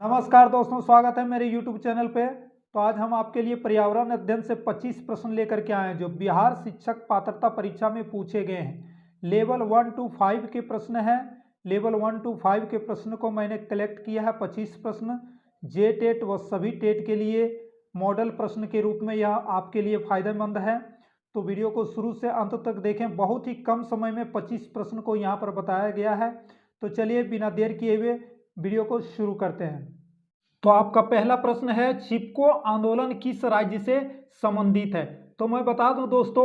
नमस्कार दोस्तों, स्वागत है मेरे YouTube चैनल पे। तो आज हम आपके लिए पर्यावरण अध्ययन से 25 प्रश्न लेकर के आए हैं जो बिहार शिक्षक पात्रता परीक्षा में पूछे गए हैं। लेवल 1 to 5 के प्रश्न हैं। लेवल 1 to 5 के प्रश्न को मैंने कलेक्ट किया है 25 प्रश्न। जे टेट व सभी टेट के लिए मॉडल प्रश्न के रूप में यह आपके लिए फायदेमंद है। तो वीडियो को शुरू से अंत तक देखें। बहुत ही कम समय में 25 प्रश्न को यहाँ पर बताया गया है। तो चलिए बिना देर किए हुए वीडियो को शुरू करते हैं। तो आपका पहला प्रश्न है, चिपको आंदोलन किस राज्य से संबंधित है? तो मैं बता दूं दोस्तों,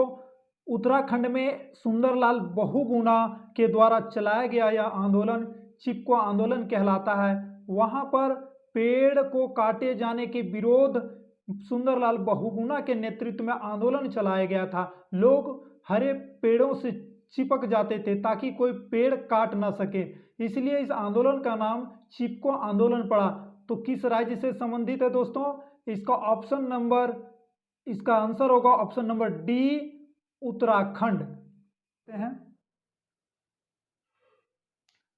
उत्तराखंड में सुंदरलाल बहुगुणा के द्वारा चलाया गया यह आंदोलन चिपको आंदोलन कहलाता है। वहां पर पेड़ को काटे जाने के विरोध सुंदरलाल बहुगुणा के नेतृत्व में आंदोलन चलाया गया था। लोग हरे पेड़ों से चिपक जाते थे ताकि कोई पेड़ काट ना सके, इसलिए इस आंदोलन का नाम चिपको आंदोलन पड़ा। तो किस राज्य से संबंधित है दोस्तों? इसका आंसर होगा ऑप्शन नंबर डी, उत्तराखंड है।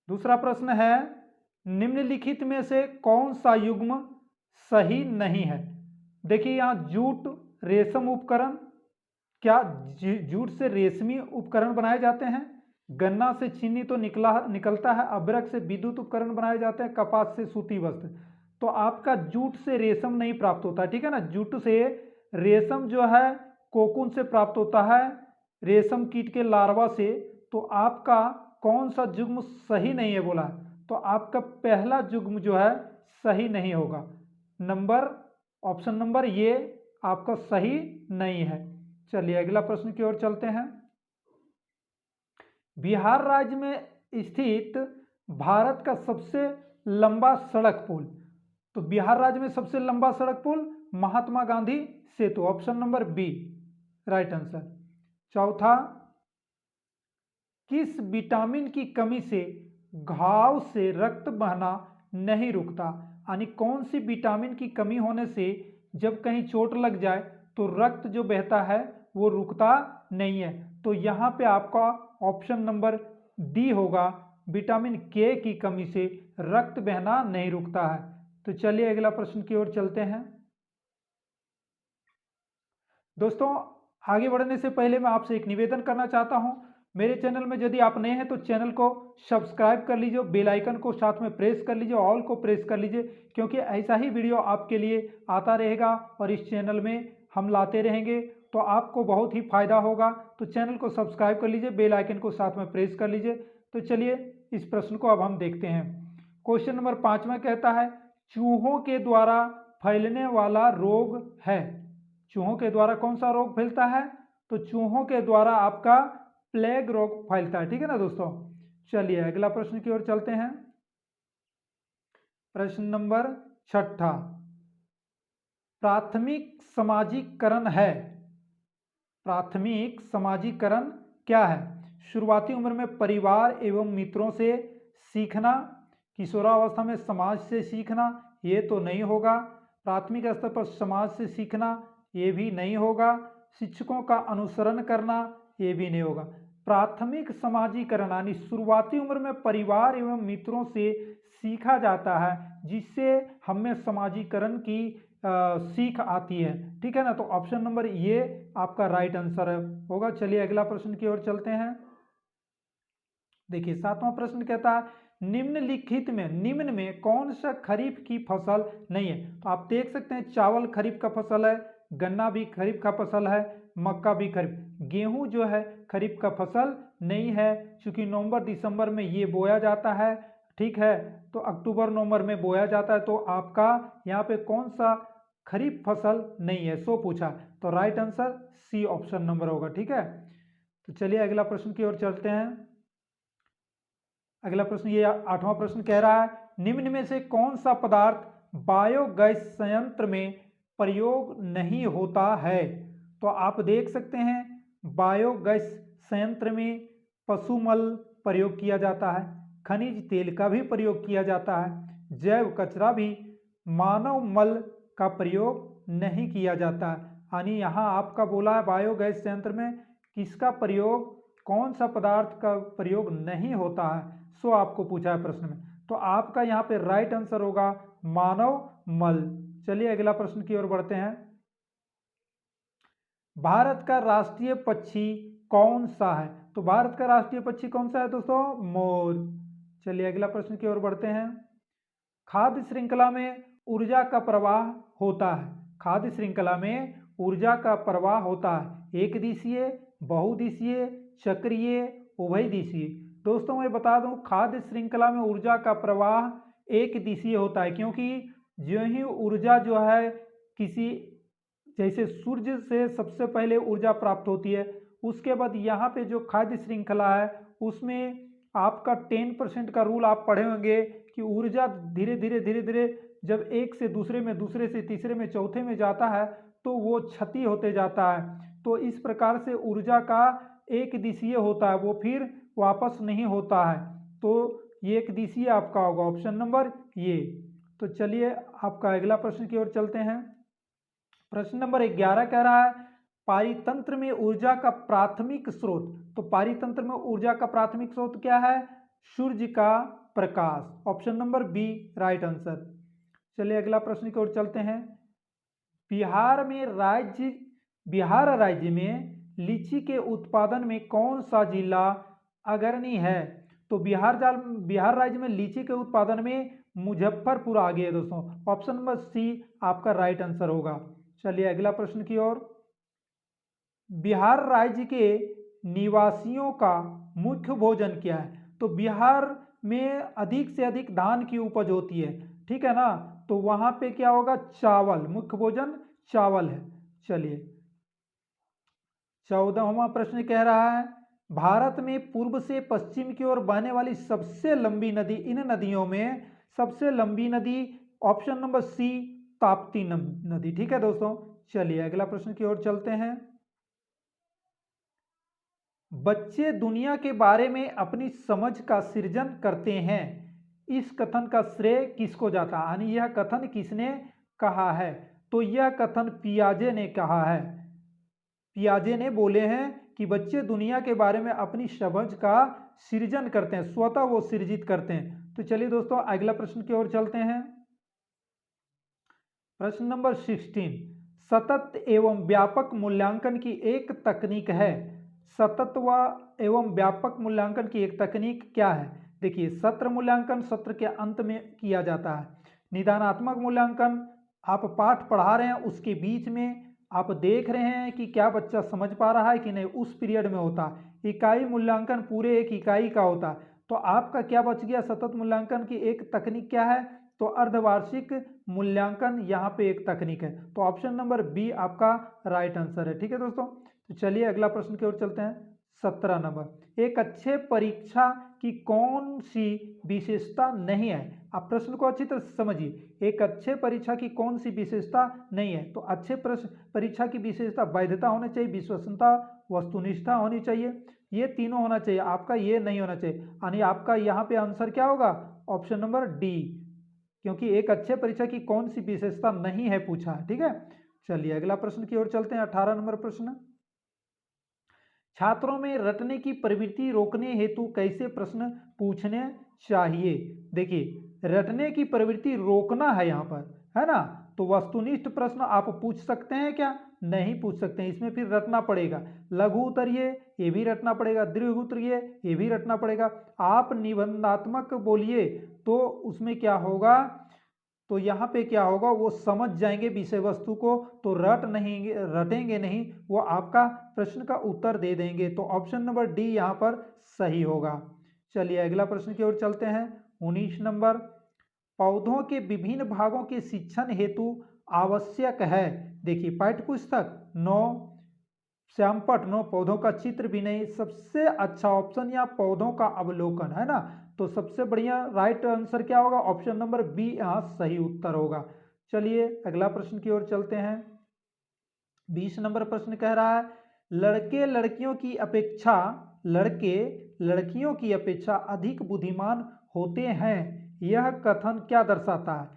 दूसरा प्रश्न है, निम्नलिखित में से कौन सा युग्म सही नहीं है? देखिए यहाँ जूट रेशम उपकरण, क्या जूट से रेशमी उपकरण बनाए जाते हैं? गन्ना से चीनी तो निकलता है। अभ्रक से विद्युत उपकरण बनाए जाते हैं। कपास से सूती वस्त्र। तो आपका जूट से रेशम नहीं प्राप्त होता, ठीक है ना। जूट से रेशम जो है कोकून से प्राप्त होता है, रेशम कीट के लार्वा से। तो आपका कौन सा जुग्म सही नहीं है बोला? तो आपका पहला जुग्म जो है सही नहीं होगा। ऑप्शन नंबर ये आपका सही नहीं है। चलिए अगला प्रश्न की ओर चलते हैं। बिहार राज्य में स्थित भारत का सबसे लंबा सड़क पुल। तो बिहार राज्य में सबसे लंबा सड़क पुल Mahatma Gandhi Setu, option number B right answer. चौथा, किस विटामिन की कमी से घाव से रक्त बहना नहीं रुकता? यानी कौन सी विटामिन की कमी होने से जब कहीं चोट लग जाए तो रक्त जो बहता है वो रुकता नहीं है? तो यहाँ पे आपका ऑप्शन नंबर डी होगा, विटामिन के की कमी से रक्त बहना नहीं रुकता है। तो चलिए अगला प्रश्न की ओर चलते हैं। दोस्तों आगे बढ़ने से पहले मैं आपसे एक निवेदन करना चाहता हूं। मेरे चैनल में यदि आप नए हैं तो चैनल को सब्सक्राइब कर लीजिए, बेल आइकन को साथ में प्रेस कर लीजिए, ऑल को प्रेस कर लीजिए, क्योंकि ऐसा ही वीडियो आपके लिए आता रहेगा और इस चैनल में हम लाते रहेंगे तो आपको बहुत ही फायदा होगा। तो चैनल को सब्सक्राइब कर लीजिए, बेल आइकन को साथ में प्रेस कर लीजिए। तो चलिए इस प्रश्न को अब हम देखते हैं। क्वेश्चन नंबर 5 में कहता है, चूहों के द्वारा फैलने वाला रोग है। चूहों के द्वारा कौन सा रोग फैलता है? तो चूहों के द्वारा आपका प्लेग रोग फैलता है, ठीक है ना दोस्तों। चलिए अगला प्रश्न की ओर चलते हैं। प्रश्न नंबर 6, प्राथमिक समाजीकरण है। प्राथमिक समाजीकरण क्या है? शुरुआती उम्र में परिवार एवं मित्रों से सीखना, किशोरावस्था में समाज से सीखना, ये तो नहीं होगा। प्राथमिक स्तर पर समाज से सीखना, ये भी नहीं होगा। शिक्षकों का अनुसरण करना, ये भी नहीं होगा। प्राथमिक समाजीकरण यानी शुरुआती उम्र में परिवार एवं मित्रों से सीखा जाता है, जिससे हमें समाजीकरण की सीख आती है, ठीक है ना। तो ऑप्शन नंबर ये आपका राइट आंसर होगा। चलिए अगला प्रश्न की ओर चलते हैं। देखिए 7वां प्रश्न कहता है, निम्न में कौन सा खरीफ की फसल नहीं है? तो आप देख सकते हैं चावल खरीफ का फसल है, गन्ना भी खरीफ का फसल है, मक्का भी खरीफ। गेहूं जो है खरीफ का फसल नहीं है, क्योंकि नवंबर दिसंबर में ये बोया जाता है, ठीक है। तो अक्टूबर नवंबर में बोया जाता है। तो आपका यहाँ पे कौन सा खरीफ फसल नहीं है सो पूछा, तो right answer C option number होगा, ठीक है। तो चलिए अगला प्रश्न की ओर चलते हैं। अगला प्रश्न ये 8वां प्रश्न कह रहा है, निम्न में से कौन सा पदार्थ बायोगैस संयंत्र में प्रयोग नहीं होता है? तो आप देख सकते हैं बायोगैस संयंत्र में पशुमल प्रयोग किया जाता है, खनिज तेल का भी प्रयोग किया जाता है, जैव कचरा भी, मानव मल का प्रयोग नहीं किया जाता है। यानी यहाँ आपका बोला है बायोगैस संयंत्र में किसका प्रयोग, कौन सा पदार्थ का प्रयोग नहीं होता है, सो आपको पूछा है प्रश्न में। तो आपका यहाँ पे राइट आंसर होगा मानव मल। चलिए अगला प्रश्न की ओर बढ़ते हैं। भारत का राष्ट्रीय पक्षी कौन सा है? तो भारत का राष्ट्रीय पक्षी कौन सा है दोस्तों? मोर। चलिए अगला प्रश्न की ओर बढ़ते हैं। खाद्य श्रृंखला में ऊर्जा का प्रवाह होता है। खाद्य श्रृंखला में ऊर्जा का प्रवाह होता है एक दिशीय, बहुदिशीय, चक्रीय, उभय दिशीय। दोस्तों मैं बता दूं, खाद्य श्रृंखला में ऊर्जा का प्रवाह एक दिशीय होता है, क्योंकि जो ही ऊर्जा जो है किसी, जैसे सूर्य से सबसे पहले ऊर्जा प्राप्त होती है, उसके बाद यहाँ पे जो खाद्य श्रृंखला है उसमें आपका 10% का रूल आप पढ़े होंगे कि ऊर्जा धीरे धीरे धीरे धीरे जब एक से दूसरे में, दूसरे से तीसरे में, चौथे में जाता है तो वो क्षति होते जाता है। तो इस प्रकार से ऊर्जा का एक दिशीय होता है, वो फिर वापस नहीं होता है। तो ये एक दिशीय आपका होगा ऑप्शन नंबर ये। तो चलिए आपका अगला प्रश्न की ओर चलते हैं। प्रश्न नंबर 11 कह रहा है पारितंत्र में ऊर्जा का प्राथमिक स्रोत। तो पारितंत्र में ऊर्जा का प्राथमिक स्रोत क्या है? सूर्य का प्रकाश। Option number B right answer. चलिए अगला प्रश्न की ओर चलते हैं। बिहार राज्य में लीची के उत्पादन में कौन सा जिला अग्रणी है? तो बिहार राज्य में लीची के उत्पादन में मुजफ्फरपुर आ गया दोस्तों। ऑप्शन नंबर सी आपका राइट आंसर होगा। चलिए अगला प्रश्न की ओर। बिहार राज्य के निवासियों का मुख्य भोजन क्या है? तो बिहार में अधिक से अधिक धान की उपज होती है, ठीक है ना, तो वहां पे क्या होगा? चावल, मुख्य भोजन चावल है। चलिए 14वां प्रश्न कह रहा है भारत में पूर्व से पश्चिम की ओर बहने वाली सबसे लंबी नदी, इन नदियों में सबसे लंबी नदी ऑप्शन नंबर सी ताप्ती नदी। ठीक है दोस्तों। चलिए अगला प्रश्न की ओर चलते हैं। बच्चे दुनिया के बारे में अपनी समझ का सृजन करते हैं, इस कथन का श्रेय किसको जाता है? यानी यह कथन किसने कहा है? तो यह कथन पियाजे ने कहा है। पियाजे ने बोले हैं कि बच्चे दुनिया के बारे में अपनी समझ का सृजन करते हैं, स्वतः वो सृजित करते हैं। तो चलिए दोस्तों अगला प्रश्न की ओर चलते हैं। प्रश्न नंबर 16 सतत एवं व्यापक मूल्यांकन की एक तकनीक है। सतत व एवं व्यापक मूल्यांकन की एक तकनीक क्या है? देखिए, सत्र मूल्यांकन सत्र के अंत में किया जाता है। निदानात्मक मूल्यांकन आप पाठ पढ़ा रहे हैं, उसके बीच में आप देख रहे हैं कि क्या बच्चा समझ पा रहा है कि नहीं, उस पीरियड में होता। इकाई मूल्यांकन पूरे एक इकाई का होता। तो आपका क्या बच गया? सतत मूल्यांकन की एक तकनीक क्या है? तो अर्धवार्षिक मूल्यांकन यहाँ पे एक तकनीक है। तो ऑप्शन नंबर बी आपका राइट आंसर है। ठीक है दोस्तों। तो चलिए अगला प्रश्न की ओर चलते हैं। 17 नंबर, एक अच्छे परीक्षा की कौन सी विशेषता नहीं है? आप प्रश्न को अच्छी तरह से समझिए। एक अच्छे परीक्षा की कौन सी विशेषता नहीं है? तो अच्छे परीक्षा की विशेषता वैधता होनी चाहिए, विश्वसनीयता, वस्तुनिष्ठता होनी चाहिए, ये तीनों होना चाहिए। आपका ये नहीं होना चाहिए, यानी आपका यहाँ पे आंसर क्या होगा? ऑप्शन नंबर डी, क्योंकि एक अच्छे परीक्षा की कौन सी विशेषता नहीं है पूछा है। ठीक है। चलिए अगला प्रश्न की ओर चलते हैं। 18 नंबर प्रश्न, छात्रों में रटने की प्रवृत्ति रोकने हेतु कैसे प्रश्न पूछने चाहिए? देखिए, रटने की प्रवृत्ति रोकना है यहाँ पर, है ना, तो वस्तुनिष्ठ प्रश्न आप पूछ सकते हैं क्या? नहीं पूछ सकते हैं, इसमें फिर रटना पड़ेगा। लघु उत्तरीय ये भी रटना पड़ेगा, दीर्घ उत्तरीय ये भी रटना पड़ेगा। आप निबंधात्मक बोलिए तो उसमें क्या होगा? तो यहाँ पे क्या होगा? वो समझ जाएंगे विषय वस्तु को, तो रटेंगे नहीं, वो आपका प्रश्न का उत्तर दे देंगे। तो ऑप्शन नंबर डी यहाँ पर सही होगा। चलिए अगला प्रश्न की ओर चलते हैं। 19 नंबर, पौधों के विभिन्न भागों के शिक्षण हेतु आवश्यक है। देखिए, पाठ्य पुस्तक नो, श्यामपट नो, पौधों का चित्र भी नहीं। सबसे अच्छा ऑप्शन यहाँ पौधों का अवलोकन है ना, तो सबसे बढ़िया राइट आंसर क्या होगा? ऑप्शन नंबर बी यहाँ सही उत्तर होगा। चलिए अगला प्रश्न की ओर चलते हैं। 20 नंबर प्रश्न कह रहा है लड़के लड़कियों की अपेक्षा अधिक बुद्धिमान होते हैं, यह कथन क्या दर्शाता है?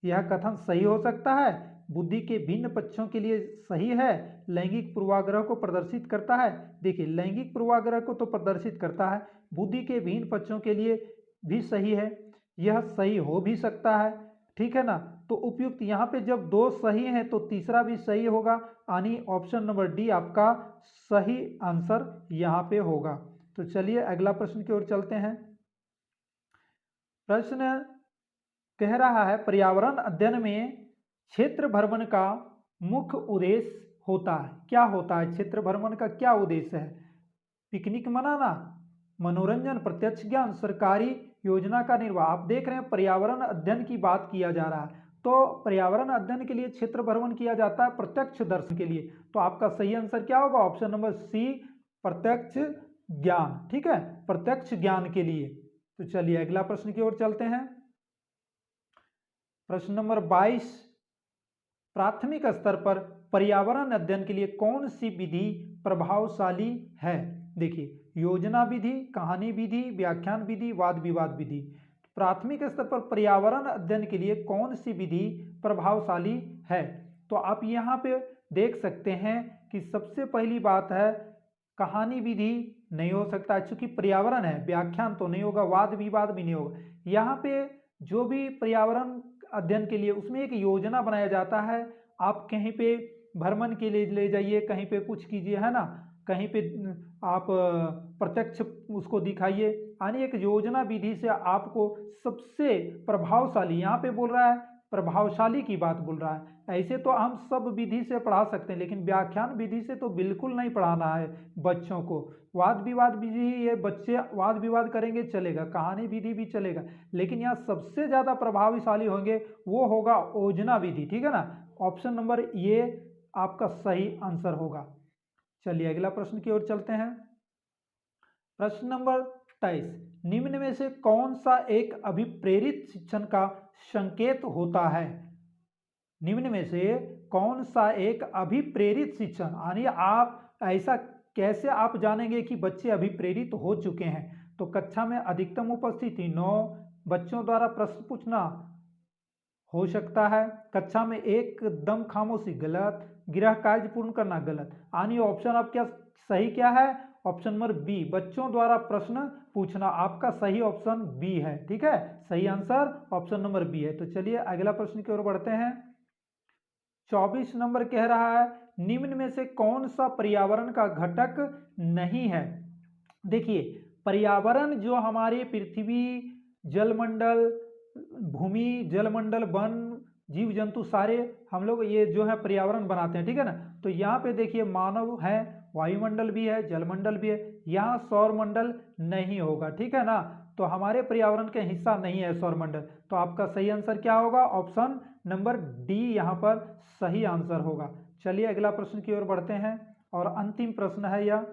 यह कथन सही हो सकता है, बुद्धि के भिन्न पक्षों के लिए सही है, लैंगिक पूर्वाग्रह को प्रदर्शित करता है। देखिए, लैंगिक पूर्वाग्रह को तो प्रदर्शित करता है, बुद्धि के भिन्न पक्षों के लिए भी सही है, यह सही हो भी सकता है। ठीक है ना। तो उपयुक्त यहाँ पे जब दो सही हैं तो तीसरा भी सही होगा, यानी ऑप्शन नंबर डी आपका सही आंसर यहाँ पे होगा। तो चलिए अगला प्रश्न की ओर चलते हैं। प्रश्न कह रहा है पर्यावरण अध्ययन में क्षेत्र भ्रमण का मुख्य उद्देश्य होता है, क्या होता है? क्षेत्र भ्रमण का क्या उद्देश्य है? पिकनिक मनाना, मनोरंजन, प्रत्यक्ष ज्ञान, सरकारी योजना का निर्वाह। आप देख रहे हैं पर्यावरण अध्ययन की बात किया जा रहा है, तो पर्यावरण अध्ययन के लिए क्षेत्र भ्रमण किया जाता है प्रत्यक्ष दर्शन के लिए। तो आपका सही आंसर क्या होगा? ऑप्शन नंबर सी, प्रत्यक्ष ज्ञान। ठीक है, प्रत्यक्ष ज्ञान के लिए। तो चलिए अगला प्रश्न की ओर चलते हैं। प्रश्न नंबर 22, प्राथमिक स्तर पर पर्यावरण अध्ययन के लिए कौन सी विधि प्रभावशाली है? देखिए, योजना विधि, कहानी विधि, व्याख्यान विधि, वाद विवाद विधि। प्राथमिक स्तर पर पर्यावरण अध्ययन के लिए कौन सी विधि प्रभावशाली है? तो आप यहाँ पे देख सकते हैं कि सबसे पहली बात है कहानी विधि नहीं हो सकता है, चूंकि पर्यावरण है। व्याख्यान तो नहीं होगा, वाद विवाद भी नहीं होगा। यहाँ पे जो भी पर्यावरण अध्ययन के लिए उसमें एक योजना बनाया जाता है। आप कहीं पे भ्रमण के लिए ले जाइए, कहीं पे कुछ कीजिए, है ना, कहीं पे आप प्रत्यक्ष उसको दिखाइए, यानी एक योजना विधि से आपको सबसे प्रभावशाली, यहाँ पे बोल रहा है प्रभावशाली की बात बोल रहा है। ऐसे तो हम सब विधि से पढ़ा सकते हैं, लेकिन व्याख्यान विधि से तो बिल्कुल नहीं पढ़ाना है बच्चों को। वाद विवाद विधि, ये बच्चे वाद विवाद करेंगे चलेगा, कहानी विधि भी चलेगा, लेकिन यहाँ सबसे ज़्यादा प्रभावशाली होंगे वो होगा योजना विधि। ठीक है ना, ऑप्शन नंबर ये आपका सही आंसर होगा। चलिए अगला प्रश्न की ओर चलते हैं। प्रश्न नंबर 23, निम्न में से कौन सा एक अभिप्रेरित शिक्षण का संकेत होता है? निम्न में से कौन सा एक अभिप्रेरित शिक्षण, यानी आप ऐसा कैसे आप जानेंगे कि बच्चे अभिप्रेरित हो चुके हैं? तो कक्षा में अधिकतम उपस्थिति 9, बच्चों द्वारा प्रश्न पूछना हो सकता है, कक्षा में एकदम खामोशी गलत, गृह कार्य पूर्ण करना गलत। यानी ऑप्शन आप क्या सही क्या है? ऑप्शन नंबर बी, बच्चों द्वारा प्रश्न पूछना आपका सही ऑप्शन बी है। ठीक है, सही आंसर ऑप्शन नंबर बी है। तो चलिए अगला प्रश्न की ओर बढ़ते हैं। 24 नंबर कह रहा है निम्न में से कौन सा पर्यावरण का घटक नहीं है? देखिए, पर्यावरण जो हमारी पृथ्वी, जलमंडल, भूमि, जलमंडल, वन, जीव जंतु सारे हम लोग ये जो है पर्यावरण बनाते हैं। ठीक है ना, तो यहाँ पे देखिए मानव है, वायुमंडल भी है, जलमंडल भी है, यहाँ सौरमंडल नहीं होगा। ठीक है ना, तो हमारे पर्यावरण का हिस्सा नहीं है सौरमंडल। तो आपका सही आंसर क्या होगा? ऑप्शन नंबर डी यहाँ पर सही आंसर होगा। चलिए अगला प्रश्न की ओर बढ़ते हैं और अंतिम प्रश्न है यह,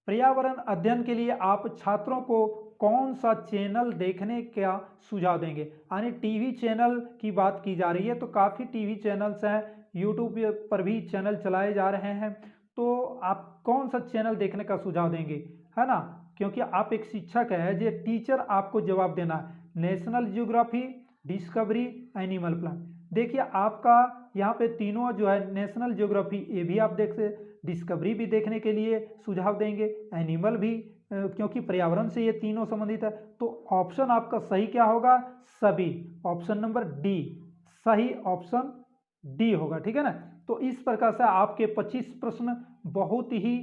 पर्यावरण अध्ययन के लिए आप छात्रों को कौन सा चैनल देखने का सुझाव देंगे? यानी टीवी चैनल की बात की जा रही है, तो काफ़ी टीवी चैनल्स हैं, यूट्यूब पर भी चैनल चलाए जा रहे हैं, तो आप कौन सा चैनल देखने का सुझाव देंगे, है ना, क्योंकि आप एक शिक्षक है, जो टीचर आपको जवाब देना है। National geography, discovery, animal plan. देखिए आपका यहाँ पे तीनों जो है, नेशनल ज्योग्राफी ये भी आप देख सकते, डिस्कवरी भी देखने के लिए सुझाव देंगे, एनिमल भी, क्योंकि पर्यावरण से ये तीनों संबंधित है। तो ऑप्शन आपका सही क्या होगा? सभी, ऑप्शन नंबर डी, सही ऑप्शन डी होगा। ठीक है ना, तो इस प्रकार से आपके 25 प्रश्न बहुत ही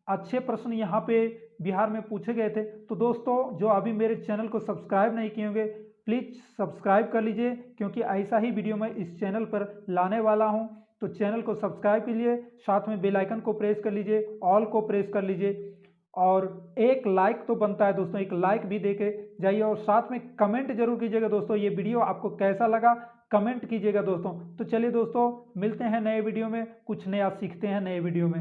अच्छे प्रश्न यहाँ पे बिहार में पूछे गए थे। तो दोस्तों जो अभी मेरे चैनल को सब्सक्राइब नहीं किए होंगे, प्लीज़ सब्सक्राइब कर लीजिए, क्योंकि ऐसा ही वीडियो मैं इस चैनल पर लाने वाला हूँ। तो चैनल को सब्सक्राइब कीजिए, साथ में बेल आइकन को प्रेस कर लीजिए, ऑल को प्रेस कर लीजिए, और एक लाइक तो बनता है दोस्तों, एक लाइक भी देके जाइए, और साथ में कमेंट जरूर कीजिएगा दोस्तों, ये वीडियो आपको कैसा लगा कमेंट कीजिएगा दोस्तों। तो चलिए दोस्तों, मिलते हैं नए वीडियो में, कुछ नया सीखते हैं नए वीडियो में।